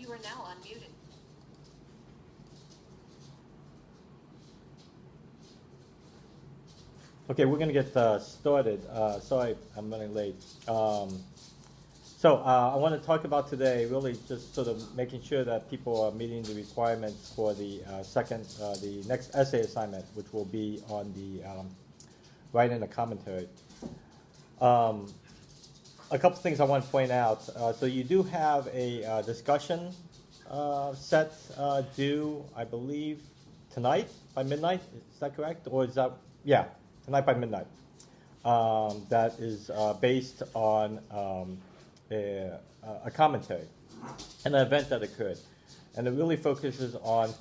You are now unmuted. Okay, we're going to get started. Sorry, I'm running late. I want to talk about today really just sort of making sure that people are meeting the requirements for the the next essay assignment, which will be on the writing a commentary. Um, a couple things I want to point out. So you do have a discussion set due, I believe, tonight by midnight. Is that correct? Or is that, yeah, tonight by midnight. That is based on a commentary, an event that occurred. And it really focuses on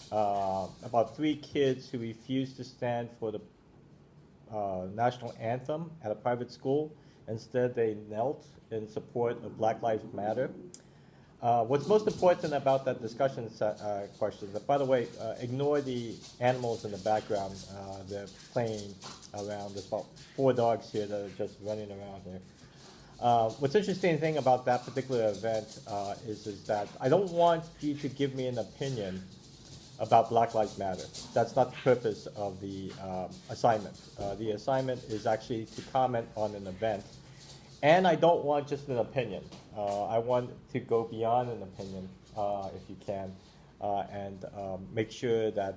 about three kids who refused to stand for the national anthem at a private school. Instead, they knelt in support of Black Lives Matter. What's most important about that discussion question, by the way, ignore the animals in the background. They're playing around. There's about 4 dogs here that are just running around here. What's interesting thing about that particular event is that I don't want you to give me an opinion about Black Lives Matter. That's not the purpose of the assignment. The assignment is actually to comment on an event. And I don't want just an opinion. I want to go beyond an opinion, if you can, and make sure that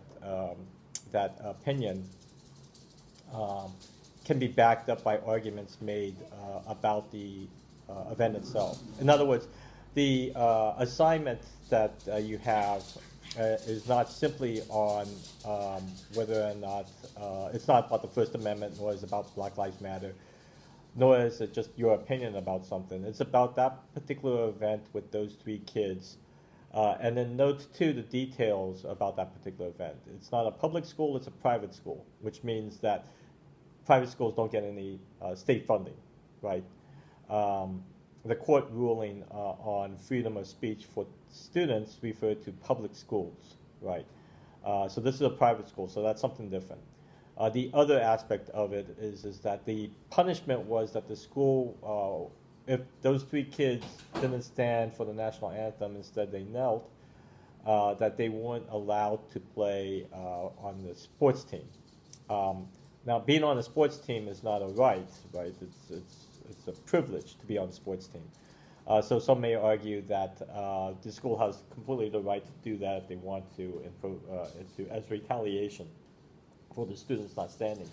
that opinion can be backed up by arguments made about the event itself. In other words, the assignment that you have is not simply on whether or not, it's not about the First Amendment, nor is it about Black Lives Matter, nor is it just your opinion about something. It's about that particular event with those 3 kids. And then note, too, the details about that particular event. It's not a public school, it's a private school, which means that private schools don't get any state funding, right? The court ruling on freedom of speech for students referred to public schools, right? So this is a private school, so that's something different. The other aspect of it is that the punishment was that the school, if those 3 kids didn't stand for the national anthem, instead they knelt, that they weren't allowed to play on the sports team. Now, being on a sports team is not a right? It's a privilege to be on a sports team. So some may argue that the school has completely the right to do that if they want to, as retaliation for the students not standing.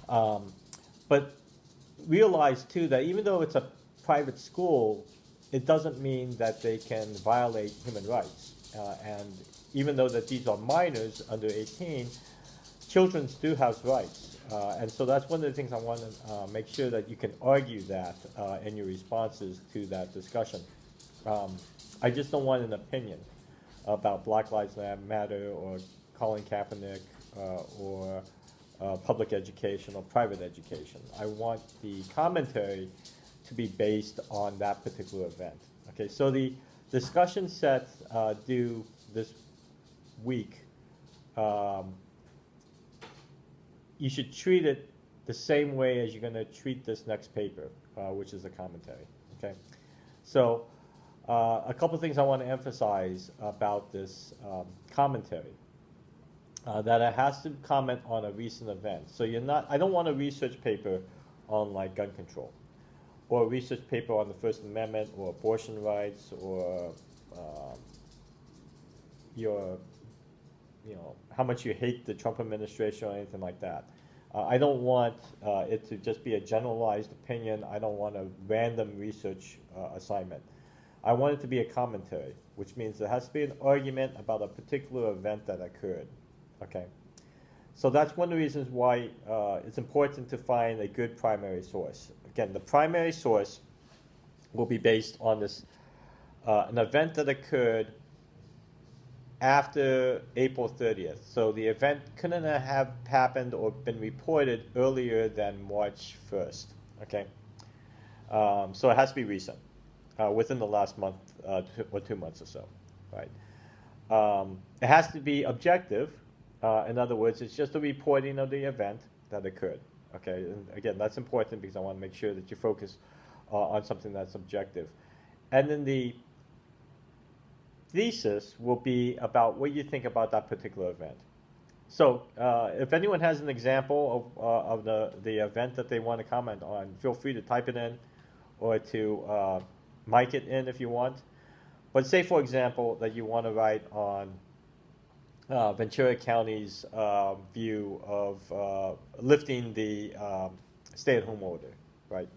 But realize, too, that even though it's a private school, it doesn't mean that they can violate human rights. And even though that these are minors under 18, children do have rights. And so that's one of the things I want to make sure that you can argue that in your responses to that discussion. I just don't want an opinion about Black Lives Matter or Colin Kaepernick or public education or private education. I want the commentary to be based on that particular event. Okay, so the discussion set due this week, you should treat it the same way as you're going to treat this next paper, which is a commentary. Okay, so a couple of things I want to emphasize about this commentary. That it has to comment on a recent event. So I don't want a research paper on like gun control, or a research paper on the First Amendment, or abortion rights, or how much you hate the Trump administration or anything like that. I don't want it to just be a generalized opinion. I don't want a random research assignment. I want it to be a commentary, which means there has to be an argument about a particular event that occurred. Okay, so that's one of the reasons why it's important to find a good primary source. Again, the primary source will be based on this an event that occurred after April 30th. So the event couldn't have happened or been reported earlier than March 1st. Okay, so it has to be recent, within the last month or 2 months or so, right? It has to be objective. In other words, it's just a reporting of the event that occurred. Okay, and again, that's important because I want to make sure that you focus on something that's objective. And then the thesis will be about what you think about that particular event. So if anyone has an example of the event that they want to comment on, feel free to type it in or to mic it in if you want. But say, for example, that you want to write on Ventura County's view of lifting the stay-at-home order, right?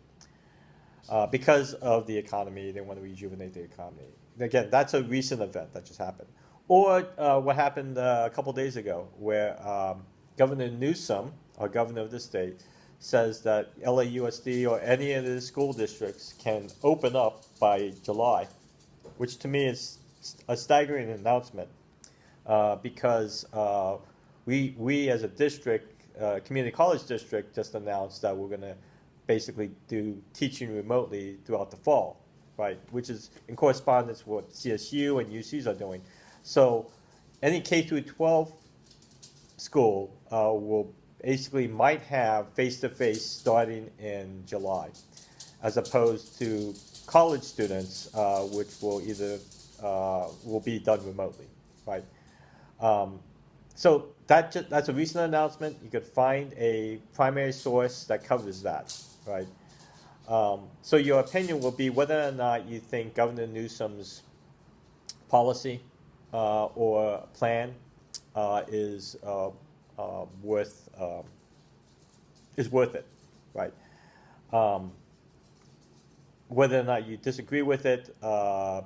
Because of the economy, they want to rejuvenate the economy. Again, that's a recent event that just happened. Or what happened a couple days ago, where Governor Newsom, our governor of the state, says that LAUSD or any of the school districts can open up by July, which to me is a staggering announcement because we as a district, community college district, just announced that we're going to basically do teaching remotely throughout the fall, right? Which is in correspondence with what CSU and UCs are doing. So any K through 12 school will basically might have face-to-face starting in July, as opposed to college students, which will either will be done remotely, right? So that's a recent announcement. You could find a primary source that covers that, right? So your opinion will be whether or not you think Governor Newsom's policy or plan is worth it, right? Whether or not you disagree with it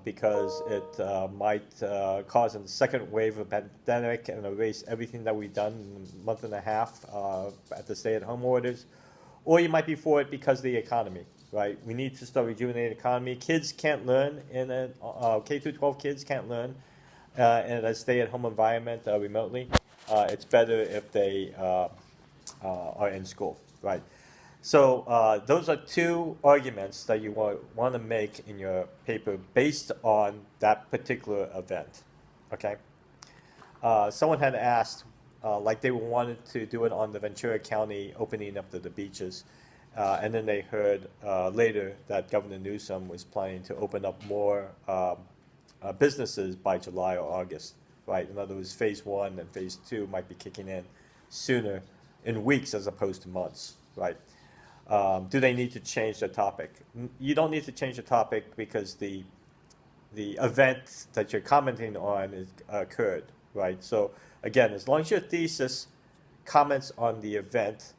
because it might cause a second wave of pandemic and erase everything that we've done in a month and a half at the stay-at-home orders, or you might be for it because of the economy, right? We need to start rejuvenating the economy. Kids can't learn in a K through 12 kids can't learn in a stay-at-home environment remotely. It's better if they are in school, right? So those are two arguments that you want to make in your paper based on that particular event, okay? Someone had asked, like they wanted to do it on the Ventura County opening up the beaches, and then they heard later that Governor Newsom was planning to open up more businesses by July or August, right? In other words, phase 1 and phase 2 might be kicking in sooner, in weeks as opposed to months, right? Do they need to change the topic? You don't need to change the topic because the event that you're commenting on is occurred, right? So again, as long as your thesis comments on the event,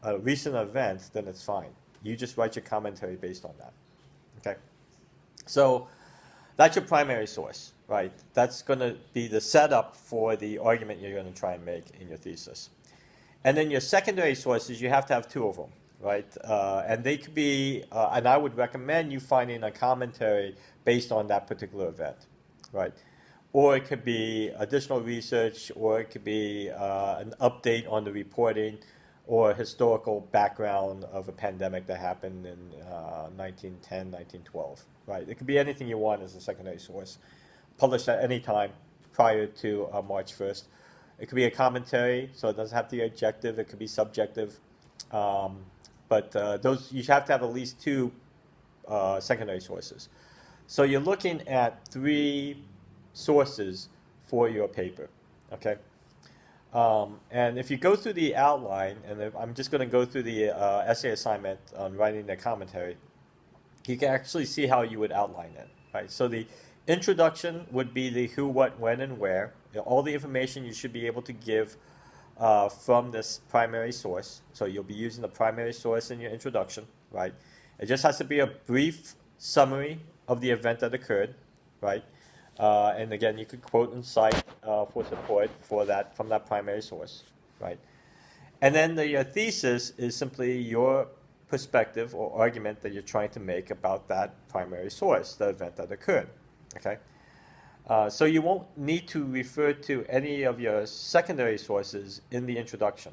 a recent event, then it's fine. You just write your commentary based on that, okay? So that's your primary source, right? That's going to be the setup for the argument you're going to try and make in your thesis. And then your secondary sources, you have to have two of them, right? And they could be, and I would recommend you finding a commentary based on that particular event, right? Or it could be additional research, or it could be an update on the reporting or historical background of a pandemic that happened in 1910, 1912, right? It could be anything you want as a secondary source, published at any time prior to March 1st. It could be a commentary, so it doesn't have to be objective. It could be subjective. But those you have to have at least two secondary sources. So you're looking at three sources for your paper, okay? And if you go through the outline, and I'm just going to go through the essay assignment on writing the commentary, you can actually see how you would outline it, right? So the introduction would be the who, what, when, and where. All the information you should be able to give from this primary source. So you'll be using the primary source in your introduction, right? It just has to be a brief summary of the event that occurred, right? And again, you could quote and cite for support for that from that primary source, right? And then your thesis is simply your perspective or argument that you're trying to make about that primary source, the event that occurred, okay? So you won't need to refer to any of your secondary sources in the introduction,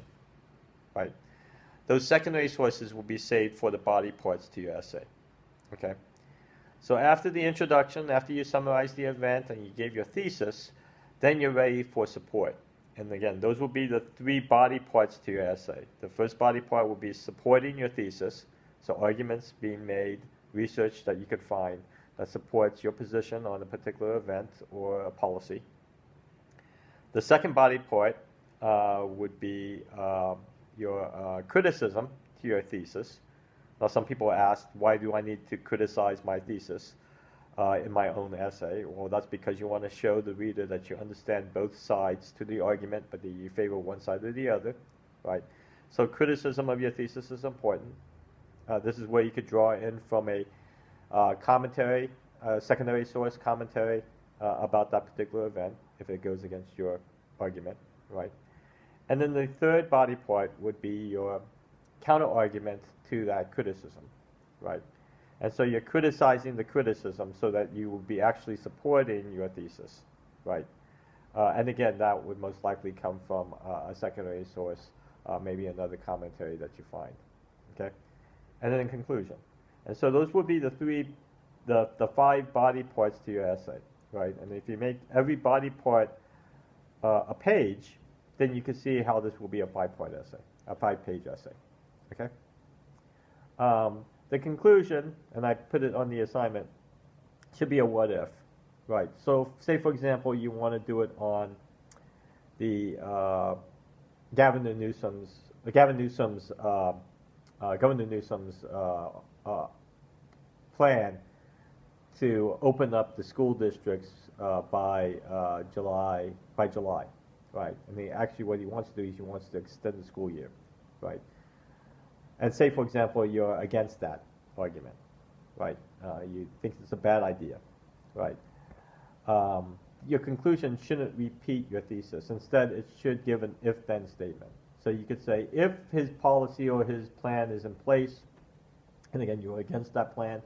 right? Those secondary sources will be saved for the body parts to your essay, okay? So after the introduction, after you summarize the event and you gave your thesis, then you're ready for support. And again, those will be the three body parts to your essay. The first body part will be supporting your thesis, so arguments being made, research that you could find that supports your position on a particular event or a policy. The second body part would be your criticism to your thesis. Now, some people ask, why do I need to criticize my thesis in my own essay? Well, that's because you want to show the reader that you understand both sides to the argument, but that you favor one side or the other, right? So criticism of your thesis is important. This is where you could draw in from a commentary, secondary source commentary about that particular event if it goes against your argument, right? And then the third body part would be your counter-argument to that criticism, right? And so you're criticizing the criticism so that you will be actually supporting your thesis, right? And again, that would most likely come from a secondary source, maybe another commentary that you find, okay? And then in conclusion. And so those would be the five body parts to your essay, right? And if you make every body part a page, then you can see how this will be a five-part essay, a five-page essay, okay? The conclusion, and I put it on the assignment, should be a what if, right? So say, for example, you want to do it on the Governor Newsom's plan to open up the school districts by July, right? I mean, actually what he wants to do is he wants to extend the school year, right? And say, for example, you're against that argument, right? You think it's a bad idea, right? Your conclusion shouldn't repeat your thesis. Instead, it should give an if-then statement. So you could say, if his policy or his plan is in place, and again, you're against that plan,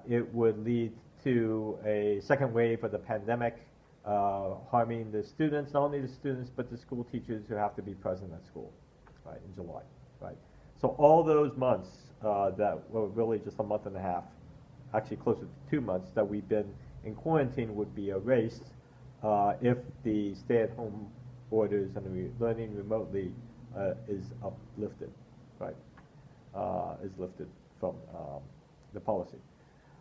it would lead to a second wave of the pandemic, harming the students, not only the students, but the school teachers who have to be present at school, right, in July, right? So all those months that were really just a month and a half, actually closer to 2 months that we've been in quarantine would be erased if the stay-at-home orders and learning remotely is uplifted, right? Is lifted from the policy.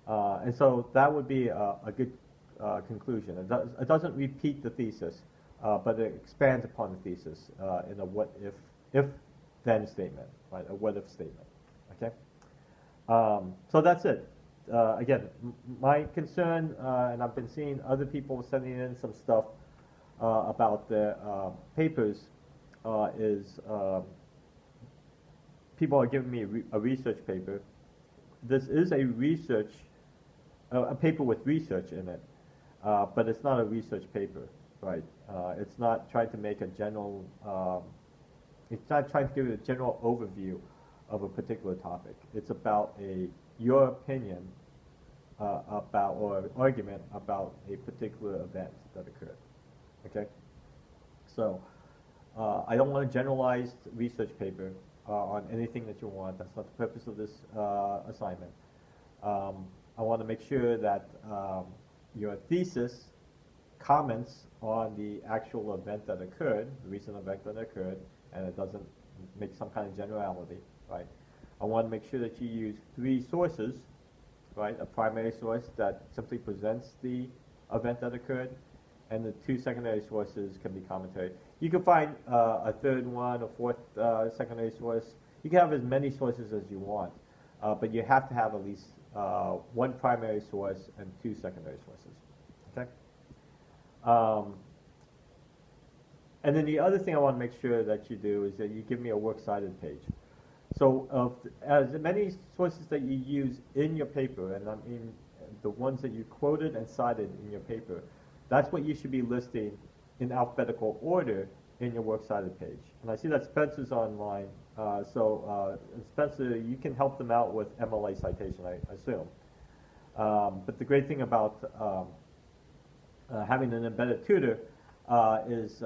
And so that would be a good conclusion. It doesn't repeat the thesis, but it expands upon the thesis in a what if then statement, right? A what if statement, okay? So that's it. Again, my concern, and I've been seeing other people sending in some stuff about the papers, is people are giving me a research paper. This is a research, a paper with research in it, but it's not a research paper, right? It's not trying to make a general, it's not trying to give you a general overview of a particular topic. It's about your opinion about, or argument about a particular event that occurred, okay? So I don't want a generalized research paper on anything that you want. That's not the purpose of this assignment. I want to make sure that your thesis comments on the actual event that occurred, the recent event that occurred, and it doesn't make some kind of generality, right? I want to make sure that you use 3 sources, right? A primary source that simply presents the event that occurred, and the 2 secondary sources can be commentary. You can find a third one, a fourth secondary source. You can have as many sources as you want, but you have to have at least 1 primary source and 2 secondary sources, okay? And then the other thing I want to make sure that you do is that you give me a works cited page. So as many sources that you use in your paper, and I mean the ones that you quoted and cited in your paper, that's what you should be listing in alphabetical order in your works cited page. And I see that Spencer's online, so Spencer, you can help them out with MLA citation, I assume. But the great thing about having an embedded tutor is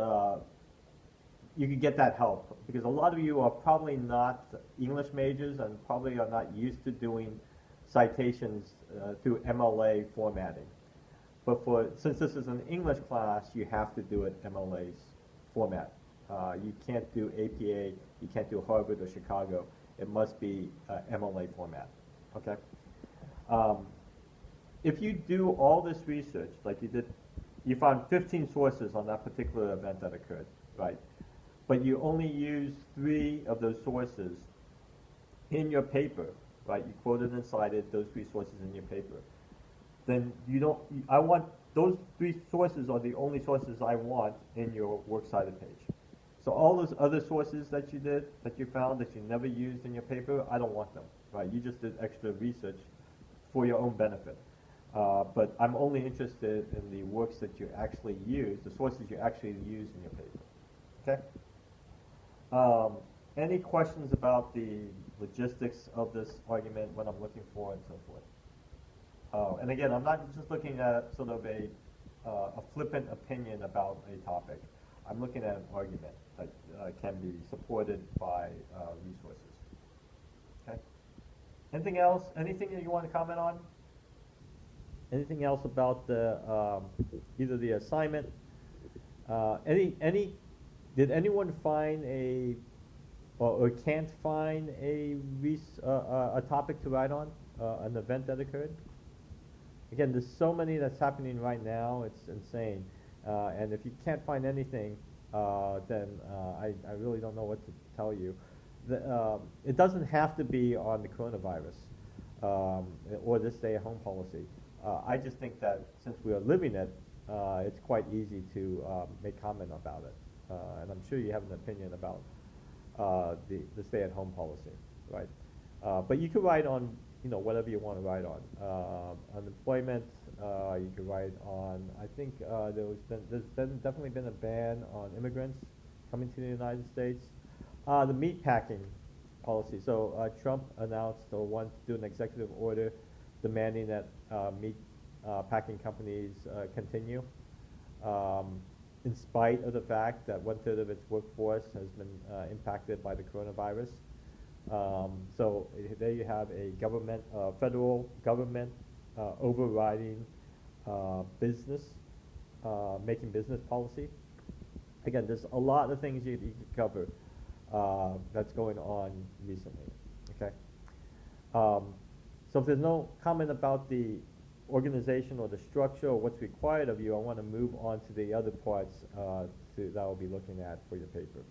you can get that help, because a lot of you are probably not English majors and probably are not used to doing citations through MLA formatting. But since this is an English class, you have to do it MLA's format. You can't do APA, you can't do Harvard or Chicago. It must be MLA format, okay? if you do all this research, like you did, you found 15 sources on that particular event that occurred, right? But you only use 3 of those sources in your paper, right? You quoted and cited those 3 sources in your paper. Then you don't, I want, those 3 sources are the only sources I want in your works cited page. So all those other sources that you did, that you found, that you never used in your paper, I don't want them, right? You just did extra research for your own benefit. But I'm only interested in the works that you actually use, the sources you actually use in your paper, okay? Any questions about the logistics of this argument, what I'm looking for, and so forth? And again, I'm not just looking at sort of a flippant opinion about a topic. I'm looking at an argument that can be supported by resources. Okay. Anything else? Anything that you want to comment on? Anything else about the either the assignment? Did anyone find or can't find a topic to write on, an event that occurred? Again, there's so many that's happening right now, it's insane. And if you can't find anything, then I really don't know what to tell you. It doesn't have to be on the coronavirus or the stay-at-home policy. I just think that since we are living it, it's quite easy to make comment about it. And I'm sure you have an opinion about the stay-at-home policy, right? But you could write on, whatever you want to write on. Unemployment, you could write on, I think there's definitely been a ban on immigrants coming to the United States. The meat packing policy. So Trump announced or wants to do an executive order demanding that meat packing companies continue. In spite of the fact that 1/3 of its workforce has been impacted by the coronavirus. So there you have a federal government overriding business, making business policy. Again, there's a lot of things you could cover that's going on recently, okay? So if there's no comment about the organization or the structure or what's required of you, I want to move on to the other parts that I'll be looking at for your paper.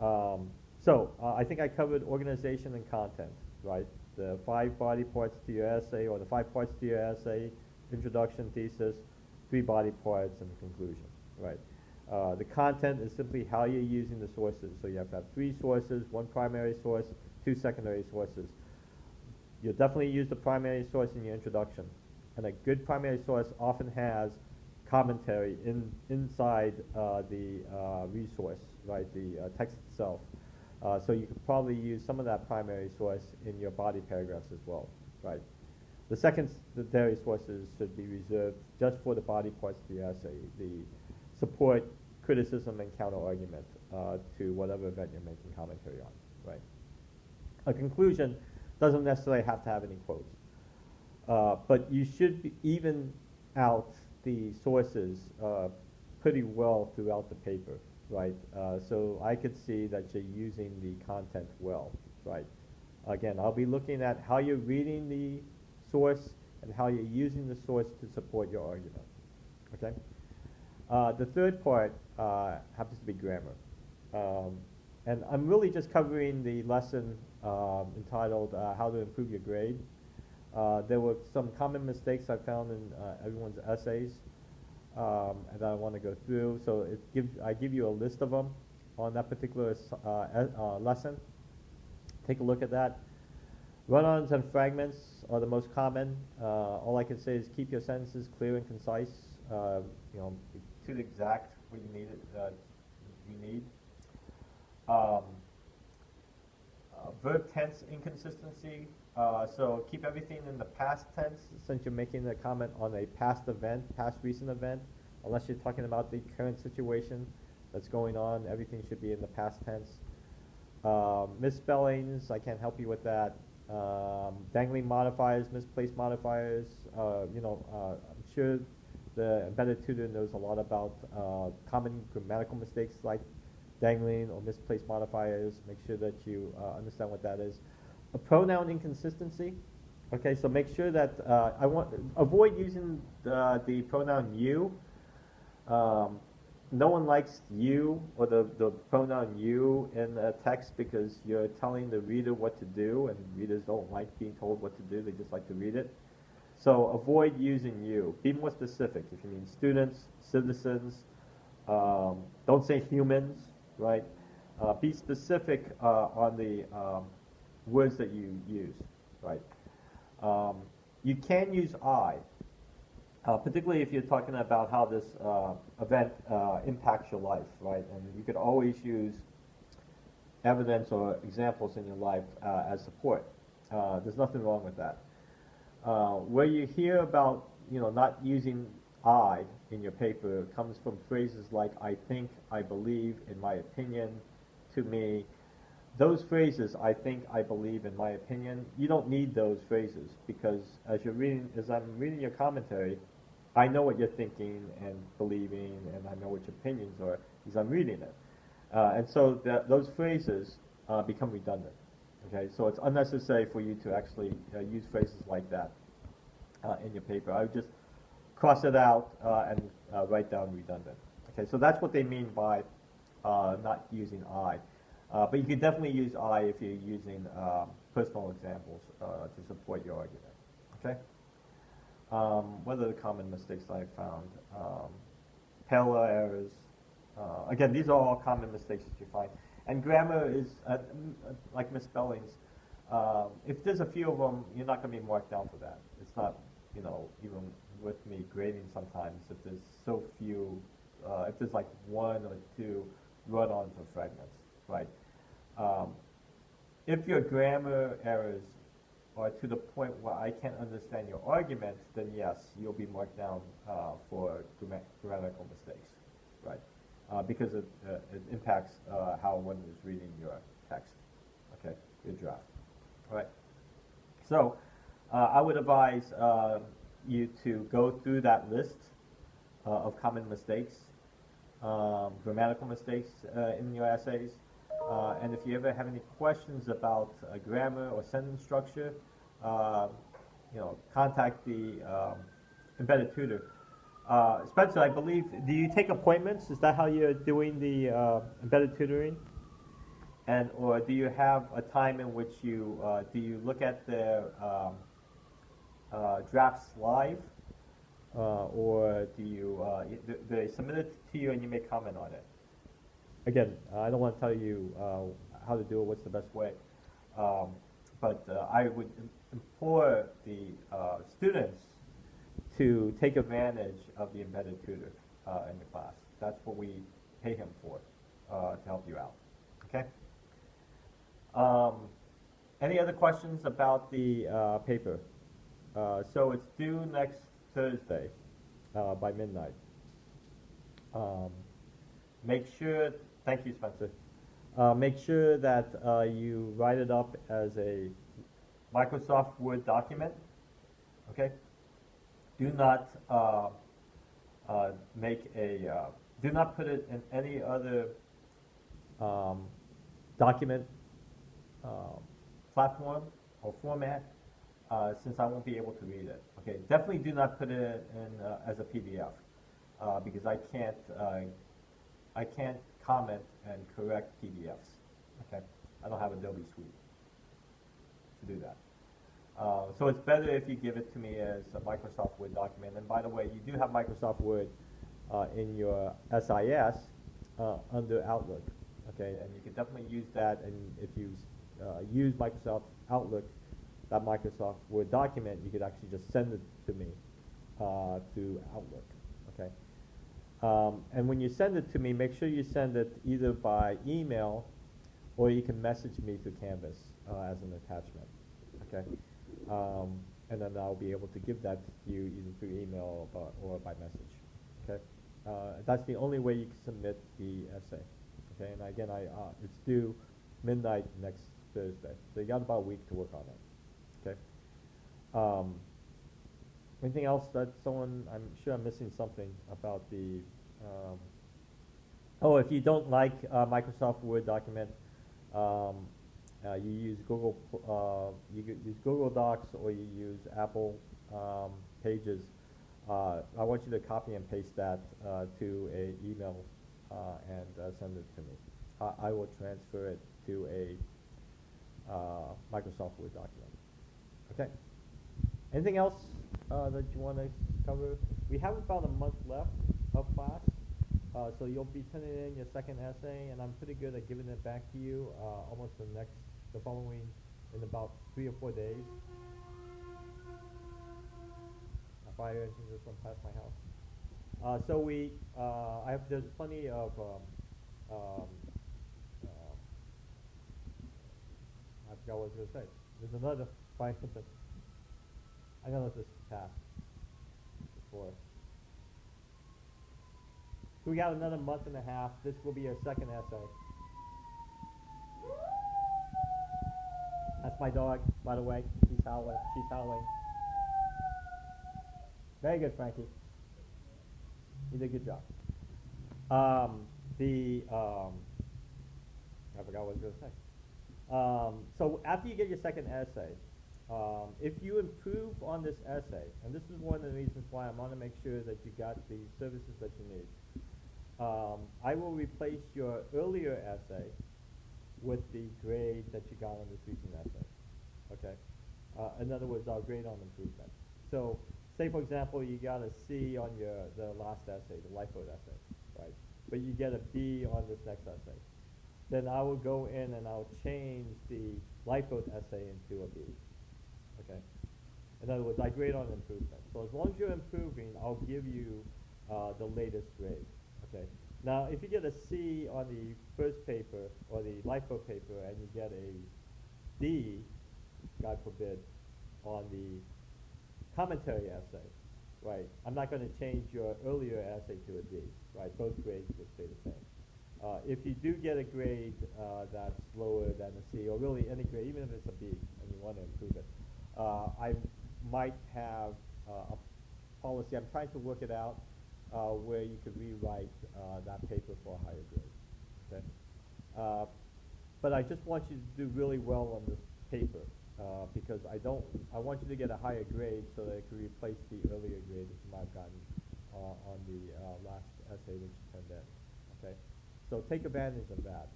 I think I covered organization and content, right? The 5 body parts to your essay, or the 5 parts to your essay, introduction, thesis, 3 body parts, and conclusion, right? The content is simply how you're using the sources. So you have to have 3 sources, 1 primary source, 2 secondary sources. You'll definitely use the primary source in your introduction. And a good primary source often has commentary inside the resource, right, the text itself. So you could probably use some of that primary source in your body paragraphs as well, right? The secondary sources should be reserved just for the body parts of the essay, the support, criticism, and counter-argument to whatever event you're making commentary on, right? A conclusion doesn't necessarily have to have any quotes. But you should even out the sources pretty well throughout the paper, right? So I could see that you're using the content well, right? Again, I'll be looking at how you're reading the source and how you're using the source to support your argument, okay? The third part happens to be grammar. And I'm really just covering the lesson entitled How to Improve Your Grade. There were some common mistakes I found in everyone's essays that I want to go through. So I give you a list of them on that particular lesson. Take a look at that. Run-ons and fragments are the most common. All I can say is keep your sentences clear and concise. To the exact what you need. Verb tense inconsistency. So keep everything in the past tense since you're making a comment on a past event, past recent event. Unless you're talking about the current situation that's going on, everything should be in the past tense. Misspellings, I can't help you with that. Dangling modifiers, misplaced modifiers. I'm sure the embedded tutor knows a lot about common grammatical mistakes like dangling or misplaced modifiers. Make sure that you understand what that is. A pronoun inconsistency. Okay, so make sure that avoid using the pronoun you. Um, no one likes you or the pronoun you in a text because you're telling the reader what to do, and readers don't like being told what to do, they just like to read it. So avoid using you. Be more specific. If you mean students, citizens, don't say humans, right? Be specific on the words that you use, right? Um, you can use I, particularly if you're talking about how this event impacts your life, right? And you could always use evidence or examples in your life as support. There's nothing wrong with that. Where you hear about, not using I in your paper comes from phrases like I think, I believe, in my opinion, to me. Those phrases, I think, I believe, in my opinion, you don't need those phrases because as I'm reading your commentary, I know what you're thinking and believing, and I know what your opinions are because I'm reading it. And so those phrases become redundant. Okay, so it's unnecessary for you to actually use phrases like that in your paper. I would just cross it out and write down redundant. Okay, so that's what they mean by not using I. But you can definitely use I if you're using personal examples to support your argument. Okay. What are the common mistakes I found? Parallel errors. Again, these are all common mistakes that you find. And grammar is like misspellings. If there's a few of them, you're not going to be marked down for that. It's not, even with me grading sometimes, if there's so few, if there's like one or two run-ons or fragments, right? Um, if your grammar errors are to the point where I can't understand your argument, then yes, you'll be marked down for grammatical mistakes, right? Because it impacts how one is reading your text, okay, your draft. All right. So I would advise you to go through that list of common mistakes, grammatical mistakes in your essays. And if you ever have any questions about grammar or sentence structure, uh, contact the embedded tutor. Spencer, I believe, do you take appointments? Is that how you're doing the embedded tutoring? And or do you have a time in which do you look at the drafts live, or do they submit it to you and you make comment on it? Again, I don't want to tell you how to do it, what's the best way, but I would implore the students to take advantage of the embedded tutor in the class. That's what we pay him for, to help you out. Okay? Any other questions about the paper? So it's due next Thursday by midnight. Make sure, thank you, Spencer. Make sure that you write it up as a Microsoft Word document. Okay? Do not do not put it in any other document platform or format, since I won't be able to read it. Okay, definitely do not put it in as a PDF because I can't comment and correct PDFs. Okay, I don't have Adobe Suite to do that. So it's better if you give it to me as a Microsoft Word document. And by the way, you do have Microsoft Word in your SIS under Outlook. Okay, and you can definitely use that. And if you use Microsoft Outlook, that Microsoft Word document, you could actually just send it to me through Outlook. Okay. And when you send it to me, make sure you send it either by email or you can message me through Canvas as an attachment. Okay. And then I'll be able to give that to you either through email or by message. Okay. That's the only way you can submit the essay. Okay. And again, it's due midnight next Thursday, so you got about a week to work on it. Okay. Anything else that I'm sure I'm missing something about the, oh, if you don't like Microsoft Word document, You use use Google Docs or you use Apple Pages. I want you to copy and paste that to a email and send it to me. I will transfer it to a Microsoft Word document. Okay. Anything else that you want to cover? We have about a month left of class, so you'll be turning in your second essay, and I'm pretty good at giving it back to you almost the following, in about 3 or 4 days. A fire engine just went past my house. There's plenty of um, I forgot what I was going to say. There's another fire engine. I'm gonna let this pass before. So we got another month and a half. This will be our second essay. That's my dog, by the way. She's howling. She's howling. Very good, Frankie. You did a good job. I forgot what I was going to say. So after you get your second essay, if you improve on this essay, and this is one of the reasons why I want to make sure that you got the services that you need, I will replace your earlier essay with the grade that you got on this recent essay. Okay? In other words, I'll grade on improvement. So, say for example, you got a C on the last essay, the lifeboat essay, right? But you get a B on this next essay. Then I will go in and I'll change the lifeboat essay into a B. Okay? In other words, I grade on improvement. So as long as you're improving, I'll give you the latest grade. Okay? Now, if you get a C on the first paper or the lifeboat paper and you get a D, God forbid, on the commentary essay, right? I'm not going to change your earlier essay to a D, right? Both grades will stay the same. If you do get a grade that's lower than a C, or really any grade, even if it's a B, and you want to improve it, I might have a policy. I'm trying to work it out where you could rewrite that paper for a higher grade. Okay. But I just want you to do really well on this paper because I want you to get a higher grade so that it can replace the earlier grade that you might have gotten on the last essay that you turned in. Okay. So take advantage of that.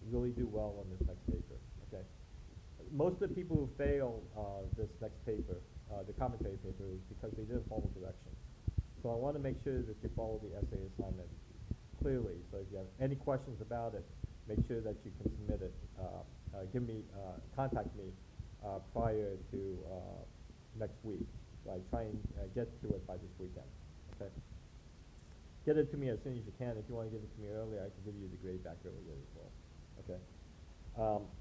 Really do well on this next paper. Okay. Most of the people who fail this next paper, the commentary paper, is because they didn't follow directions. So I want to make sure that you follow the essay assignment clearly. So if you have any questions about it, make sure that you can submit it. Contact me prior to next week. Right? Try and get to it by this weekend. Okay. Get it to me as soon as you can. If you want to give it to me earlier, I can give you the grade back earlier as well. Okay.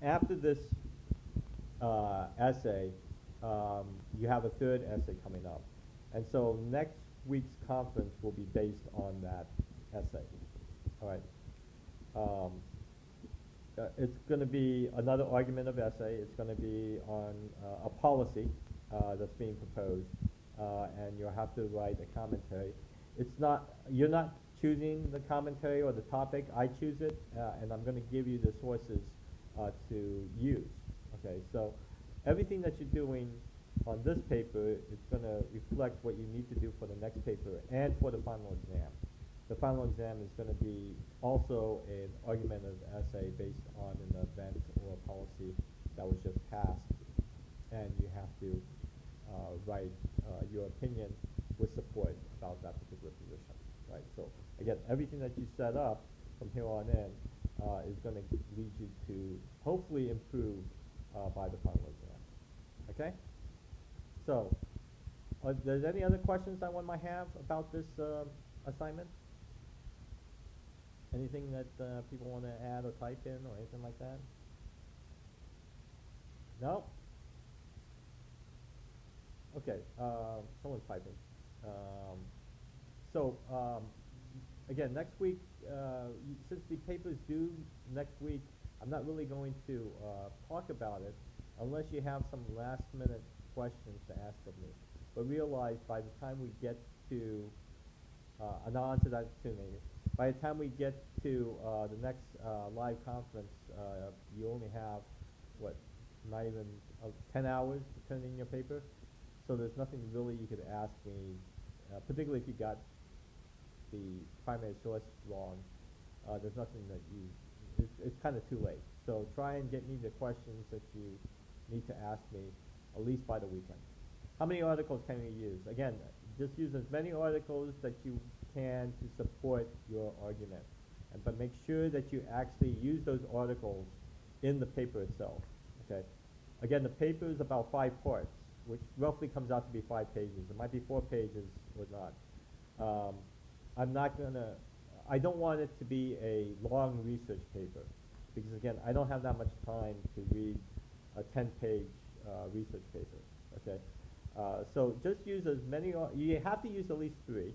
After this essay, you have a third essay coming up. And so next week's conference will be based on that essay. All right. It's going to be another argument of essay. It's going to be on a policy that's being proposed, and you'll have to write a commentary. You're not choosing the commentary or the topic. I choose it, and I'm going to give you the sources to use. Okay, so everything that you're doing on this paper is going to reflect what you need to do for the next paper and for the final exam. The final exam is going to be also an argumentative essay based on an event or a policy that was just passed, and you have to write your opinion with support about that particular position, right? So again, everything that you set up from here on in is going to lead you to hopefully improve by the final exam. Okay? So, there's any other questions that one might have about this assignment? Anything that people want to add or type in or anything like that? No? Okay, someone's typing. Again, next week, since the paper is due next week, I'm not really going to talk about it unless you have some last minute questions to ask of me. But realize by the time we get to, and I'll answer that soon, Amy. By the time we get to the next live conference, you only have what, not even 10 hours to turn in your paper. So there's nothing really you could ask me, particularly if you got the primary source wrong. There's nothing that it's kind of too late. So try and get me the questions that you need to ask me at least by the weekend. How many articles can you use? Again, just use as many articles that you can to support your argument. But make sure that you actually use those articles in the paper itself, okay? Again, the paper is about 5 parts, which roughly comes out to be 5 pages. It might be 4 pages or not. I'm not gonna, I don't want it to be a long research paper, because again, I don't have that much time to read a 10-page research paper, okay? So just use as many, you have to use at least 3,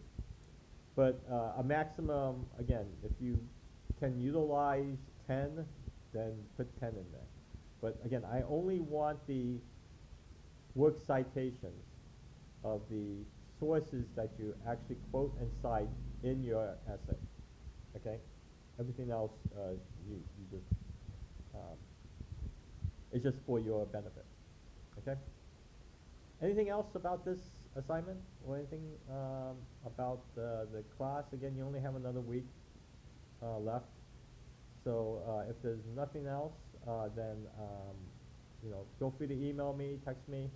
but a maximum, again, if you can utilize 10, then put 10 in there. But again, I only want the work citations of the sources that you actually quote and cite in your essay, okay? Everything else, you just, it's just for your benefit, okay? Anything else about this assignment or anything about the class? Again, you only have another week left. So if there's nothing else, then you know, feel free to email me, text me.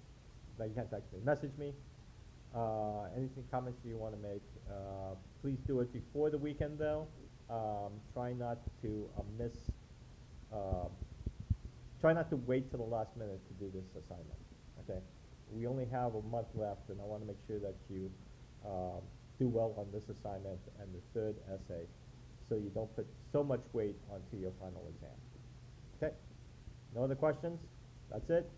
No, you can't text me. Message me. Anything, comments you want to make. Please do it before the weekend, though. Try not to try not to wait till the last minute to do this assignment. Okay. We only have a month left, and I want to make sure that you do well on this assignment and the 3rd essay, so you don't put so much weight onto your final exam. Okay? No other questions? That's it?